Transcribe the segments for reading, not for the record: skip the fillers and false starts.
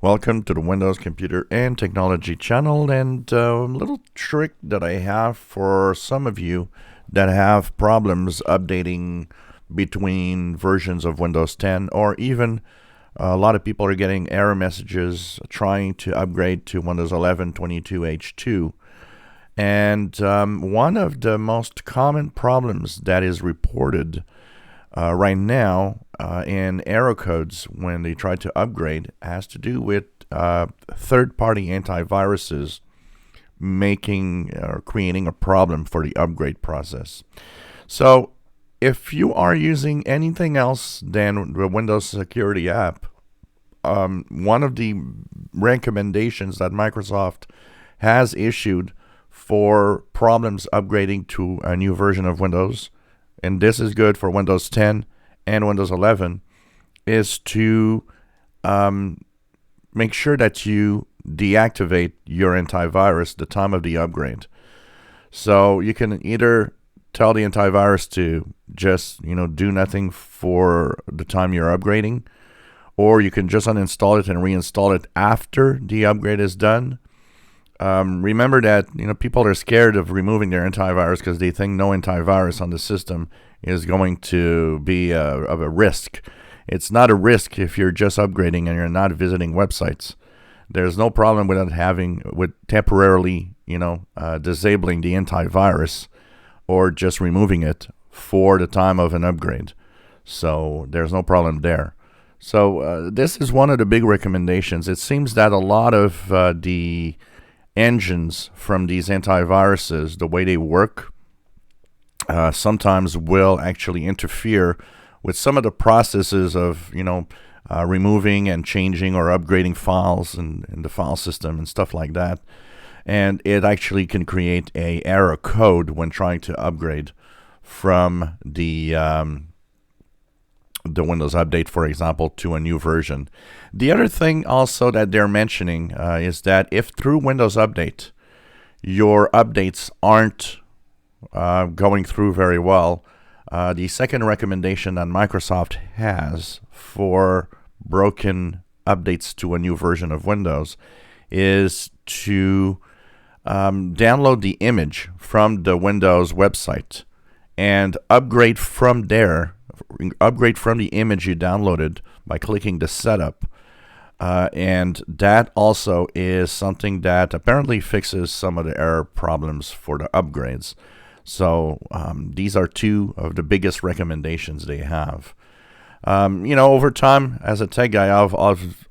Welcome to the Windows Computer and Technology channel, and a little trick that I have for some of you that have problems updating between versions of Windows 10, or even a lot of people are getting error messages trying to upgrade to Windows 11 22H2. And one of the most common problems that is reported right now in error codes when they try to upgrade has to do with third-party antiviruses making or creating a problem for the upgrade process. So if you are using anything else than the Windows Security app, one of the recommendations that Microsoft has issued for problems upgrading to a new version of Windows, and this is good for Windows 10 and Windows 11, is to make sure that you deactivate your antivirus the time of the upgrade. So you can either tell the antivirus to just do nothing for the time you're upgrading, or you can just uninstall it and reinstall it after the upgrade is done. Remember that people are scared of removing their antivirus because they think no antivirus on the system is going to be of a risk. It's not a risk if you're just upgrading and you're not visiting websites. There's no problem with temporarily disabling the antivirus or just removing it for the time of an upgrade. So there's no problem there. So this is one of the big recommendations. It seems that a lot of the engines from these antiviruses, the way they work, sometimes will actually interfere with some of the processes of removing and changing or upgrading files in the file system and stuff like that. And it actually can create a error code when trying to upgrade from the Windows Update, for example, to a new version. The other thing also that they're mentioning is that if through Windows Update your updates aren't going through very well, the second recommendation that Microsoft has for broken updates to a new version of Windows is to download the image from the Windows website and upgrade from there. Upgrade from the image you downloaded by clicking the setup. And that also is something that apparently fixes some of the error problems for the upgrades. So these are two of the biggest recommendations they have. Over time, as a tech guy, I've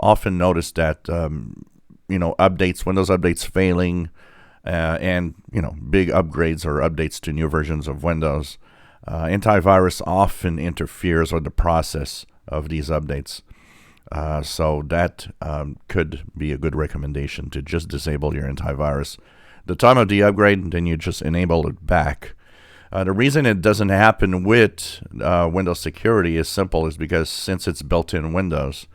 often noticed that updates, Windows updates failing, and big upgrades or updates to new versions of Windows. Antivirus often interferes with the process of these updates. So that could be a good recommendation to just disable your antivirus. The time of the upgrade, then you just enable it back. The reason it doesn't happen with Windows Security is simple, is because since it's built in Windows,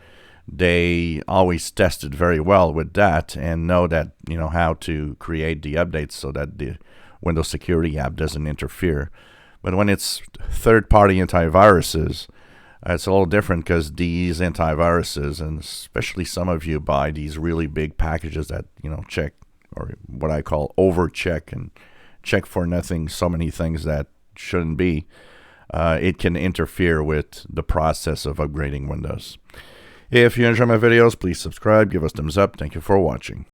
they always test it very well with that and know that how to create the updates so that the Windows Security app doesn't interfere. But when it's third-party antiviruses, it's a little different, because these antiviruses, and especially some of you buy these really big packages that check, or what I call overcheck, and check for nothing so many things that shouldn't be. It can interfere with the process of upgrading Windows. If you enjoy my videos, please subscribe, give us thumbs up. Thank you for watching.